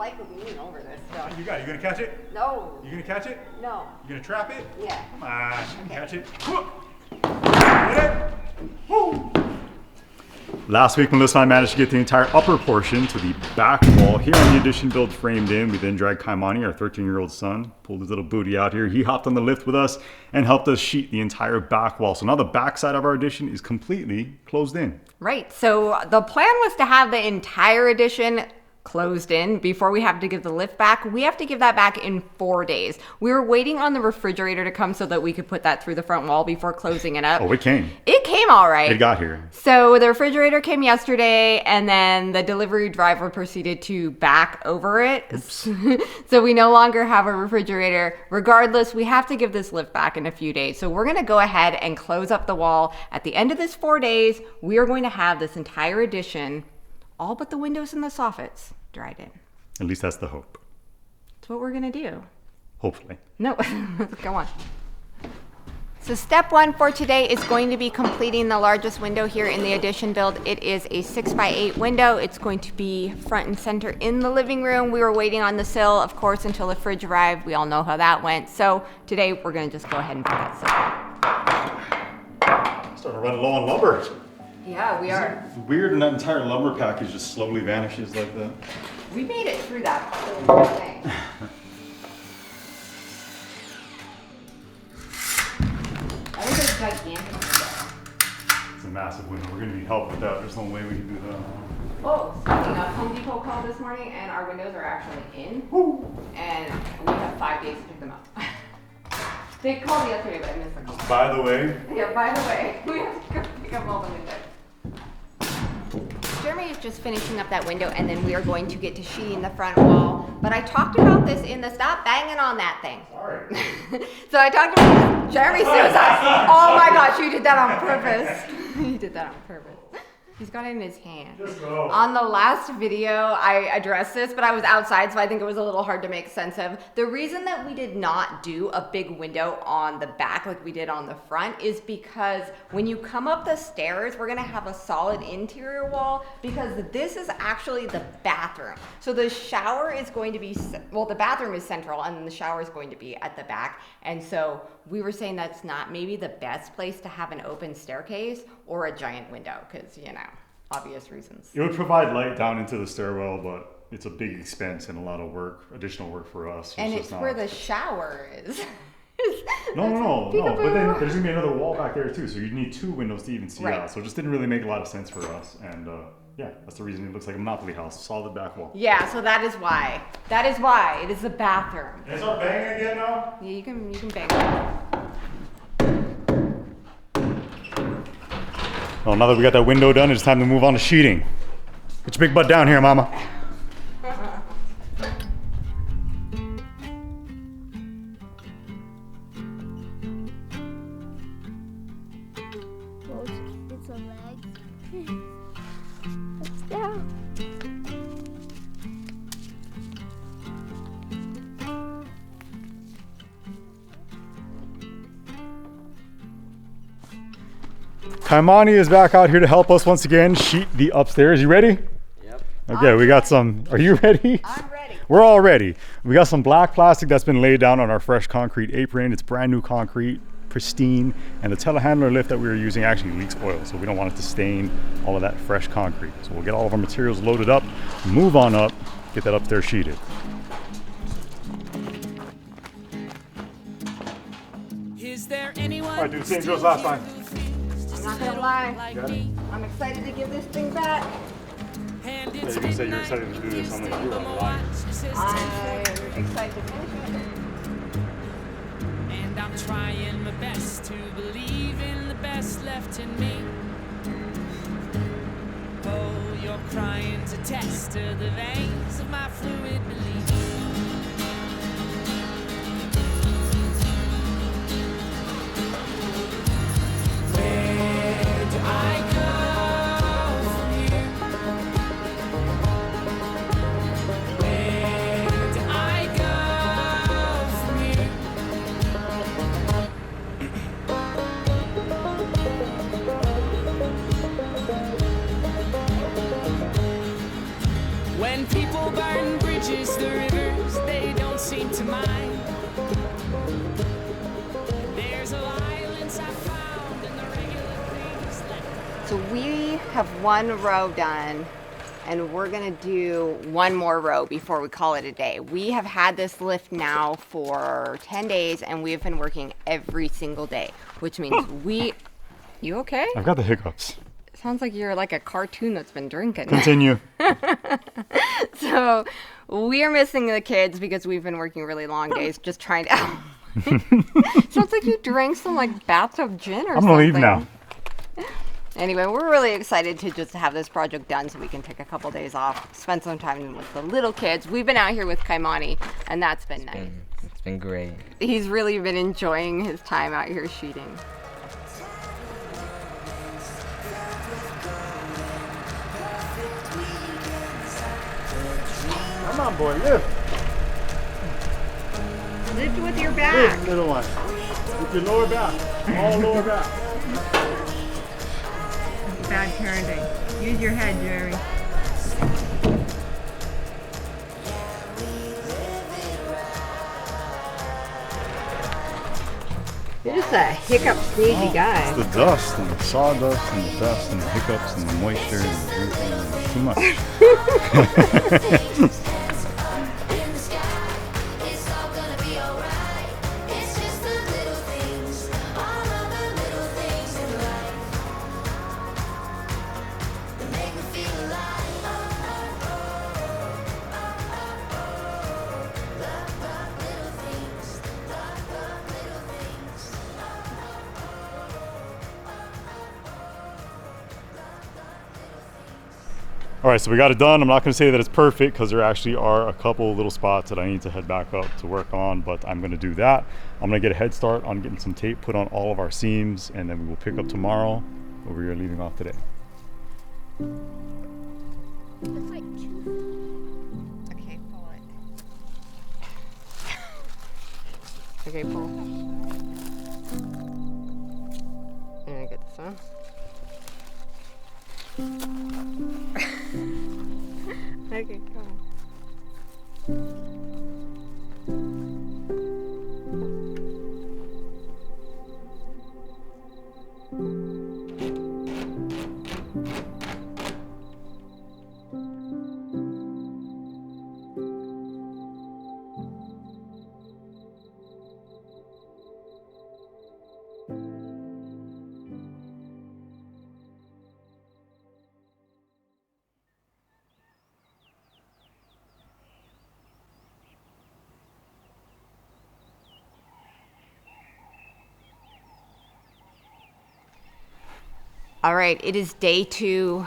like leaning over this stuff. You got it. You gonna catch it? No. You gonna catch it? No. You gonna trap it? Yeah. Come on, you can catch it. Get it? Woo! Last week, Melissa and I managed to get the entire upper portion to the back wall here on the addition build framed in. We then dragged Kaimani, our 13-year-old son, pulled his little booty out here. He hopped on the lift with us and helped us sheet the entire back wall. So now the back side of our addition is completely closed in. Right. So the plan was to have the entire addition closed in before we have to give the lift back. We have to give that back in 4 days. We were waiting on the refrigerator to come so that we could put that through the front wall before closing it up. Oh, it came. It came all right. It got here. So the refrigerator came yesterday, and then the delivery driver proceeded to back over it. So we no longer have a refrigerator. Regardless, we have to give this lift back in a few days. So we're going to go ahead and close up the wall. At the end of this 4 days, we are going to have this entire addition, all but the windows and the soffits, dried in. At least that's the hope. That's what we're going to do. Hopefully. No, go on. So step one for today is going to be completing the largest window here in the addition build. It is a 6x8 window. It's going to be front and center in the living room. We were waiting on the sill, of course, until the fridge arrived. We all know how that went. So today we're going to just go ahead and put that sill. Starting to run low on lumber. Yeah, we are. It's weird, and that entire lumber package just slowly vanishes like that. We made it through that whole thing. That was a gigantic window. It's a massive window. We're going to need help with that. There's no way we can do that. Oh, speaking of, Home Depot called this morning, and our windows are actually in. Woo. And we have 5 days to pick them up. They called me yesterday, but I missed the call. By the way. Yeah, by the way, we have to go pick up all the windows. Jeremy is just finishing up that window, and then we are going to get to sheeting the front wall. But I talked about this in the stop banging on that thing. Sorry. So I talked about this. Jeremy sues us. Oh my gosh, you did that on purpose. You did that on purpose. He's got it in his hand. Just go. On the last video, I addressed this, but I was outside, so I think it was a little hard to make sense of. The reason that we did not do a big window on the back like we did on the front is because when you come up the stairs, we're gonna have a solid interior wall because this is actually the bathroom. So the shower is going to be, well, the bathroom is central and then the shower is going to be at the back. And so we were saying that's not maybe the best place to have an open staircase or a giant window because, you know, obvious reasons. It would provide light down into the stairwell, but it's a big expense and a lot of work, additional work for us. And it's where the shower is. No. But then there's gonna be another wall back there too, so you need 2 windows to even see Right. out. So it just didn't really make a lot of sense for us. And yeah, that's the reason it looks like a Monopoly house, solid back wall. Yeah, so that is why. That is why. It is the bathroom. Is our banging again now? Yeah, you can bang. Well, now that we got that window done, it's time to move on to sheeting. Get your big butt down here, mama. It's a leg. It's down. Kaimani is back out here to help us once again sheet the upstairs. You ready? Yep. Okay, we got some. Are you ready? I'm ready. We're all ready. We got some black plastic that's been laid down on our fresh concrete apron. It's brand new concrete, pristine, and the telehandler lift that we were using actually leaks oil, so we don't want it to stain all of that fresh concrete. So we'll get all of our materials loaded up, move on up, get that upstairs sheeted. Is there anyone All right, dude, same goes last time. I'm not gonna lie. like me? I'm excited to give this thing back. And Yeah, it's you can say you're midnight. excited to do this. I'm like, you're On a my liar. watch, it says I'm 10:40. excited to finish it. And I'm trying my best to believe in the best left in me. Oh, you're crying to test the veins of my fluid belief. Where do I go from here? Where do I go from here? When people burn bridges, So we have one row done, and we're gonna do one more row before we call it a day. We have had this lift now for 10 days, and we have been working every single day, which means you okay? I've got the hiccups. Sounds like you're like a cartoon that's been drinking. Continue. So we are missing the kids because we've been working really long days just trying to... Sounds like you drank some like bathtub gin or something. I'm gonna leave now. Anyway, we're really excited to just have this project done so we can take a couple days off, spend some time with the little kids. We've been out here with Kaimani, and that's been nice. It's been great. He's really been enjoying his time out here shooting. Come on, boy, lift. Lift with your back. Lift, little one. With your lower back. All lower back. Bad parenting. Use your head, Jerry. You're just a hiccup sneezy guy. It's the dust and the sawdust and the dust and the hiccups and the moisture and the drinking and too much. All right, so we got it done. I'm not gonna say that it's perfect because there actually are a couple little spots that I need to head back up to work on, but I'm gonna do that. I'm gonna get a head start on getting some tape put on all of our seams, and then we will pick up tomorrow where we are leaving off today. It's like 2. Okay, pull it. Okay, pull. I'm gonna get this one. Okay, come on. All right, it is day 2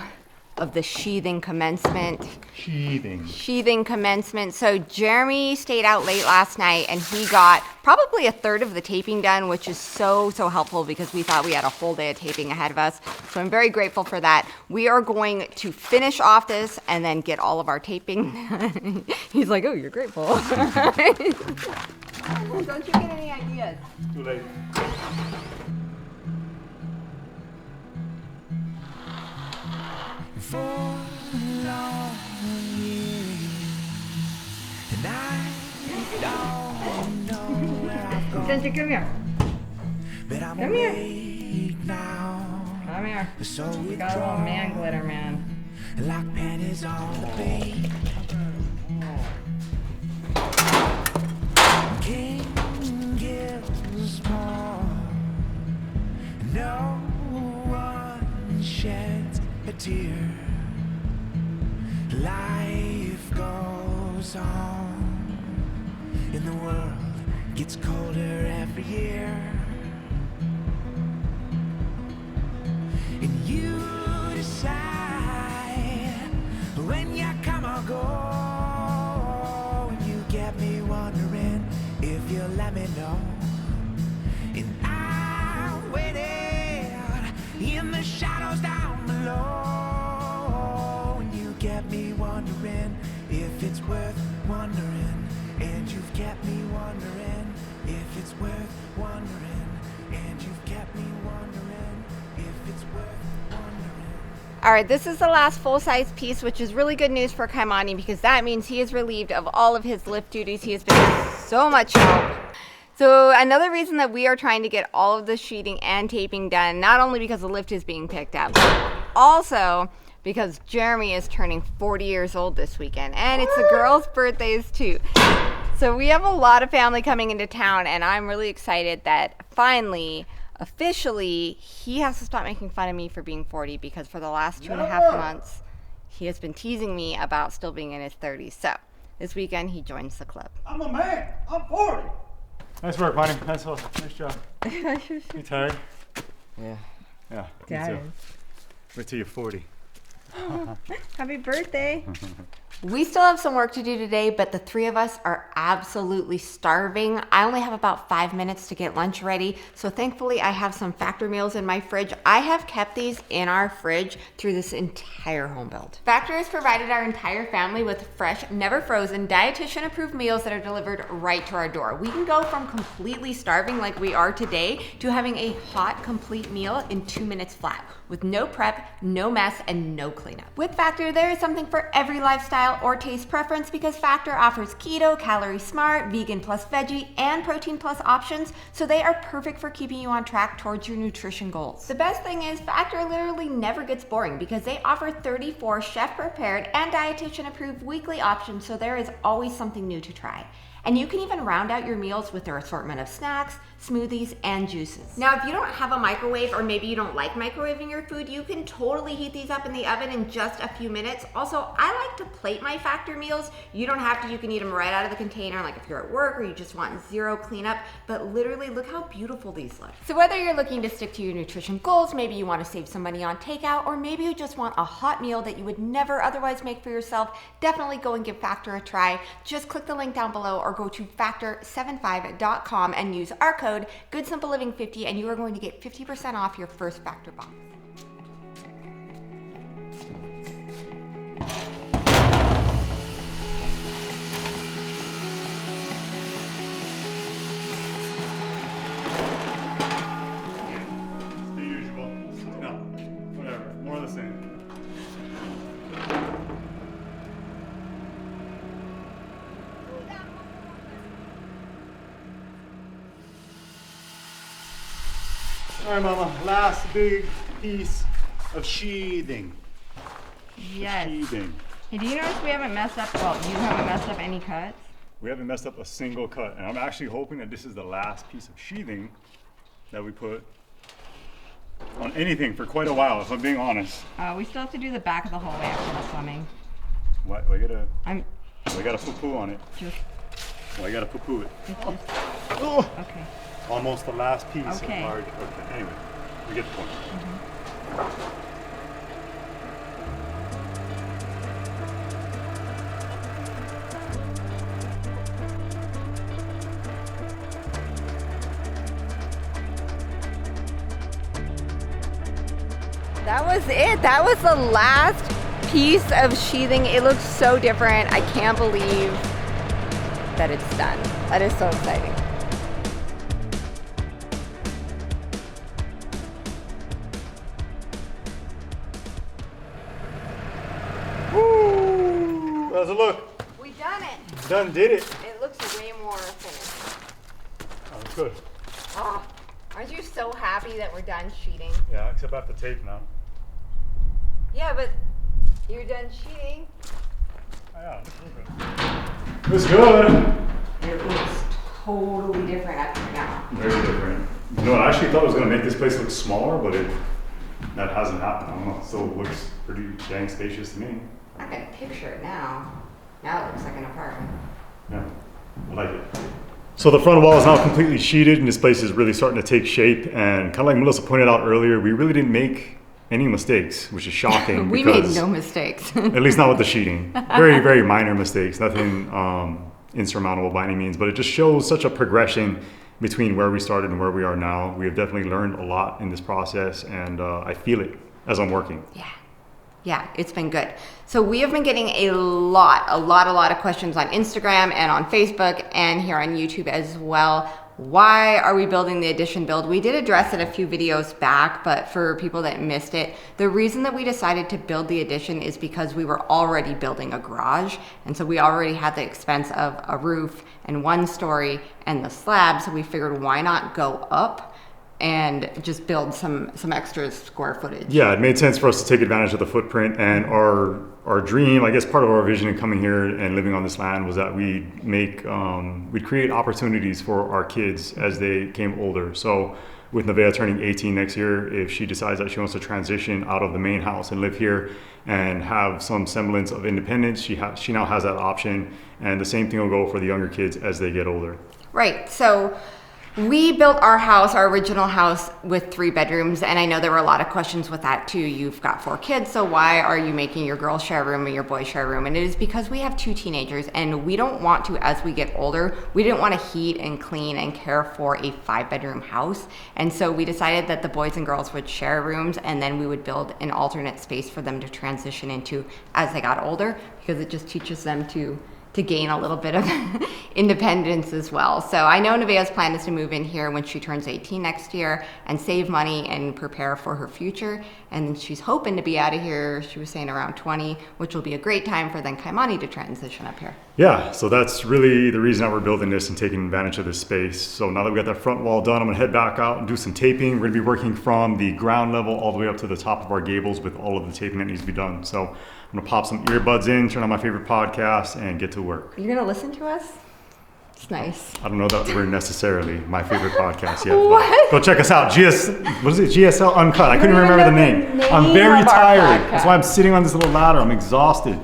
of the sheathing commencement. Sheathing commencement. So Jeremy stayed out late last night and he got probably a third of the taping done, which is so helpful because we thought we had a whole day of taping ahead of us. So I'm very grateful for that. We are going to finish off this and then get all of our taping. He's like, oh, you're grateful. Don't you get any ideas? Too late. For long years, and I don't know where I've gone, Spencer, come here. but I'm Come here. awake now. Come here. So We got a little man glitter, man. like panties on the beat. King gives more. No one sheds a tear. Life goes on, and the world gets colder every year. And you decide when you come or go, and you get me wondering if you let me know. And I'm waiting in the shadows down below, and you get me wondering if it's worth wondering. And you've kept me wondering if it's worth wondering. And you've kept me wondering if it's worth wondering. All right, this is the last full-size piece, which is really good news for Kaimani because that means he is relieved of all of his lift duties. He has been so much help. So another reason that we are trying to get all of the sheeting and taping done, not only because the lift is being picked up, but also because Jeremy is turning 40 years old this weekend, and it's the girls' birthdays too. So we have a lot of family coming into town, and I'm really excited that finally, officially, he has to stop making fun of me for being 40, because for the last 2.5 months, he has been teasing me about still being in his 30s. So this weekend, he joins the club. I'm a man. I'm 40. Nice work, Bonnie. Nice job. You tired? Yeah. Yeah. Me too. Wait till you're 40. Happy birthday. We still have some work to do today, but the three of us are absolutely starving. I only have about 5 minutes to get lunch ready, so thankfully I have some Factor meals in my fridge. I have kept these in our fridge through this entire home build. Factor has provided our entire family with fresh, never frozen, dietitian approved meals that are delivered right to our door. We can go from completely starving like we are today to having a hot, complete meal in 2 minutes flat, with no prep, no mess, and no cleanup. With Factor, there is something for every lifestyle or taste preference, because Factor offers keto, calorie smart, vegan plus veggie, and protein plus options, so they are perfect for keeping you on track towards your nutrition goals. The best thing is Factor literally never gets boring, because they offer 34 chef prepared and dietitian approved weekly options, so there is always something new to try. And you can even round out your meals with their assortment of snacks, smoothies, and juices. Now, if you don't have a microwave, or maybe you don't like microwaving your food, you can totally heat these up in the oven in just a few minutes. Also, I like to plate my Factor meals. You don't have to, you can eat them right out of the container, like if you're at work or you just want zero cleanup, but literally look how beautiful these look. So whether you're looking to stick to your nutrition goals, maybe you want to save some money on takeout, or maybe you just want a hot meal that you would never otherwise make for yourself, definitely go and give Factor a try. Just click the link down below or go to factor75.com and use our code GoodSimpleLiving50, and you are going to get 50% off your first Factor box. The usual. No, whatever. More of the same. All right, Mama. Last big piece of sheathing. Yes. Sheathing. Hey, do you notice we haven't messed up, well, you haven't messed up any cuts? We haven't messed up a single cut, and I'm actually hoping that this is the last piece of sheathing that we put on anything for quite a while, if I'm being honest. We still have to do the back of the hallway after the plumbing. What? We gotta poo-poo on it. Just, Well, I gotta poo-poo it. it's just, Oh! okay. Almost the last piece Okay. of large. Okay, anyway, we get the point. That was it. That was the last piece of sheathing. It looks so different. I can't believe that it's done. That is so exciting. Woo! How's it look? We done it. Done did it. It looks way more finished. Oh, that's good. Oh, aren't you so happy that we're done sheeting? Yeah, except I have to tape now. Yeah, but you're done sheeting. Oh, yeah, it was good. It looks totally different up here now. Very different. You know, I actually thought it was gonna make this place look smaller, but that hasn't happened. I don't know. It still looks pretty dang spacious to me. I can picture it now. Now it looks like an apartment. Yeah, I like it. So the front wall is now completely sheeted, and this place is really starting to take shape. And kind of like Melissa pointed out earlier, we really didn't make any mistakes, which is shocking. We made because, no mistakes. at least not with the sheeting. Very, very minor mistakes. Nothing insurmountable by any means, but it just shows such a progression between where we started and where we are now. We have definitely learned a lot in this process, and I feel it as I'm working. Yeah, it's been good. So we have been getting a lot of questions on Instagram and on Facebook and here on YouTube as well. why are we building the addition build? We did address it a few videos back, but for people that missed it, the reason that we decided to build the addition is because we were already building a garage. And so we already had the expense of a roof and 1 story and the slab. So we figured why not go up and just build some extra square footage. Yeah, it made sense for us to take advantage of the footprint, and our dream, I guess part of our vision in coming here and living on this land was that we'd create opportunities for our kids as they came older. So with Nevaeh turning 18 next year, if she decides that she wants to transition out of the main house and live here and have some semblance of independence, she now has that option. And the same thing will go for the younger kids as they get older. Right, so we built our house, our original house, with 3 bedrooms, and I know there were a lot of questions with that too. You've got 4 kids, so why are you making your girls share a room and your boys share a room? And it is because we have 2 teenagers, and we don't want to, as we get older, we didn't want to heat and clean and care for a 5-bedroom house. And so we decided that the boys and girls would share rooms, and then we would build an alternate space for them to transition into as they got older, because it just teaches them to gain a little bit of independence as well. So I know Nevaeh's plan is to move in here when she turns 18 next year and save money and prepare for her future. And she's hoping to be out of here, she was saying around 20, which will be a great time for then Kaimani to transition up here. Yeah, so that's really the reason that we're building this and taking advantage of this space. So now that we got that front wall done, I'm gonna head back out and do some taping. We're gonna be working from the ground level all the way up to the top of our gables with all of the taping that needs to be done. So I'm gonna pop some earbuds in, turn on my favorite podcast, and get to work. You're gonna listen to us? It's nice. I don't know that we're necessarily my favorite podcast yet. What? Go check us out. What is it? GSL Uncut. I couldn't remember the name. I'm very tired. That's why I'm sitting on this little ladder. I'm exhausted.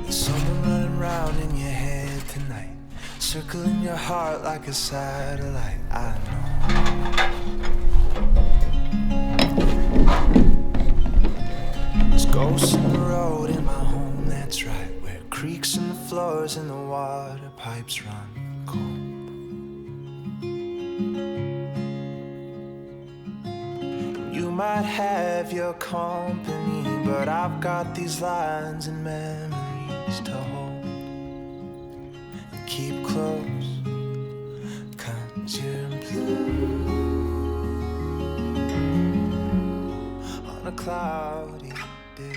There's someone running around in your head tonight, circling your heart like a satellite. I know. There's ghosts in the road in my home, that's right, where creaks in the floors and the water pipes run cold. You might have your company, but I've got these lines and memories to hold and keep close, 'cause you're blue on a cloudy day.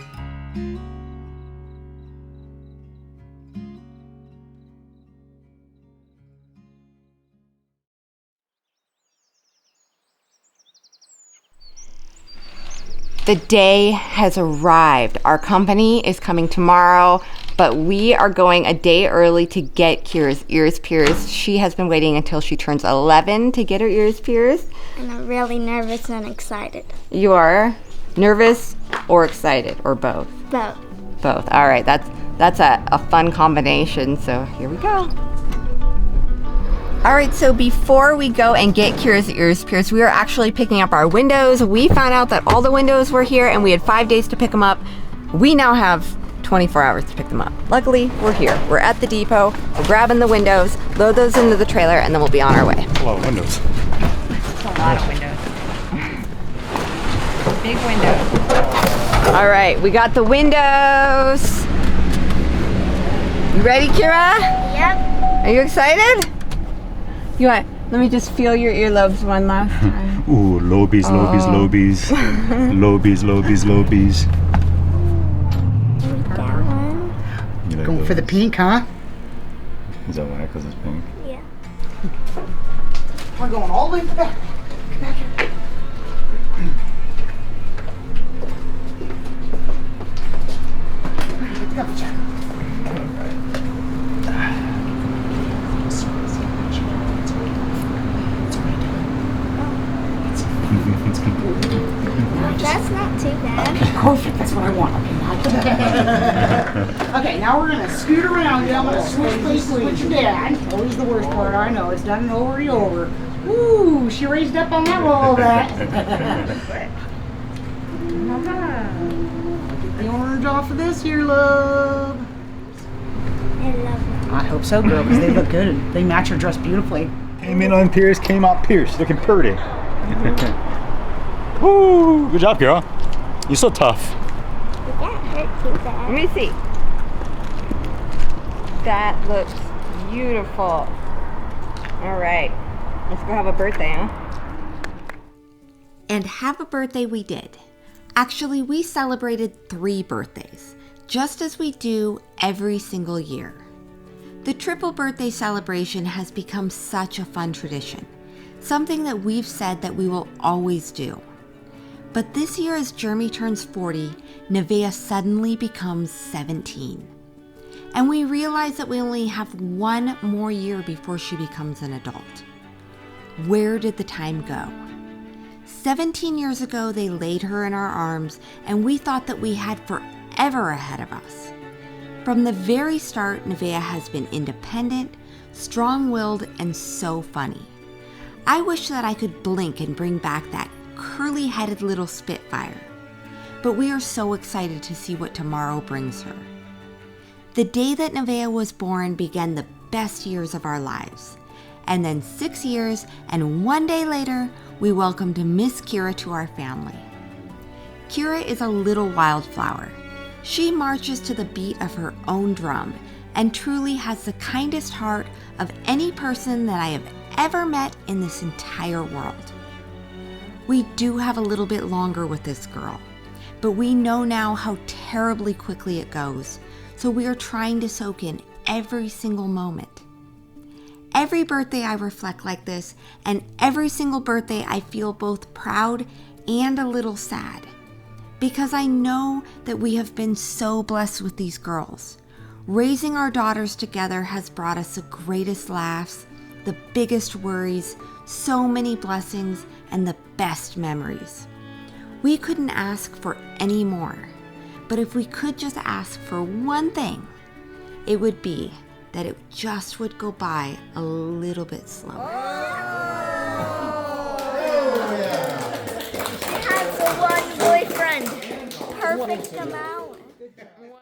The day has arrived. Our company is coming tomorrow, but we are going a day early to get Kira's ears pierced. She has been waiting until she turns 11 to get her ears pierced. And I'm really nervous and excited. You are nervous or excited, or both? Both. Both. All right, that's a fun combination, so here we go. All right, so before we go and get Kira's ears pierced, we are actually picking up our windows. We found out that all the windows were here and we had 5 days to pick them up. We now have 24 hours to pick them up. Luckily, we're here. We're at the depot. We're grabbing the windows, load those into the trailer, and then we'll be on our way. A lot of windows. It's a lot of windows. Big windows. All right, we got the windows. You ready, Kira? Yep. Are you excited? You want? Let me just feel your earlobes one last time. Ooh, lobies, lobies, lobies. Lobies, lobies, lobies. That one. You like Going for the those? pink, huh? Is that why? Because it's pink? Yeah. We're going all the way to the back. Back here. Gotcha. That's not too bad. Perfect, that's what I want. Okay, now we're gonna scoot around you. I'm gonna switch places with your dad. Always the worst part, I know. It's done over and over. Ooh, she raised up on that roll that. Get the orange off of this here, love. I love them. I hope so, girl, because they look good. They match your dress beautifully. Came in unpierced, came out pierced. Looking pretty. Woo! Good job, girl. You're so tough. Did that hurt too bad? Let me see. That looks beautiful. All right, let's go have a birthday, huh? And have a birthday we did. Actually, we celebrated 3 birthdays, just as we do every single year. The triple birthday celebration has become such a fun tradition, something that we've said that we will always do. But this year, as Jeremy turns 40, Nevaeh suddenly becomes 17. And we realize that we only have 1 more year before she becomes an adult. Where did the time go? 17 years ago, they laid her in our arms, and we thought that we had forever ahead of us. From the very start, Nevaeh has been independent, strong-willed, and so funny. I wish that I could blink and bring back that curly-headed little spitfire. But we are so excited to see what tomorrow brings her. The day that Nevaeh was born began the best years of our lives. And then 6 years and 1 day later, we welcomed Miss Kira to our family. Kira is a little wildflower. She marches to the beat of her own drum and truly has the kindest heart of any person that I have ever met in this entire world. We do have a little bit longer with this girl, but we know now how terribly quickly it goes, so we are trying to soak in every single moment. Every birthday I reflect like this, and every single birthday I feel both proud and a little sad. Because I know that we have been so blessed with these girls. Raising our daughters together has brought us the greatest laughs, the biggest worries, so many blessings, and the best memories. We couldn't ask for any more. But if we could just ask for one thing, it would be that it just would go by a little bit slower. She has the one boyfriend. Perfect amount.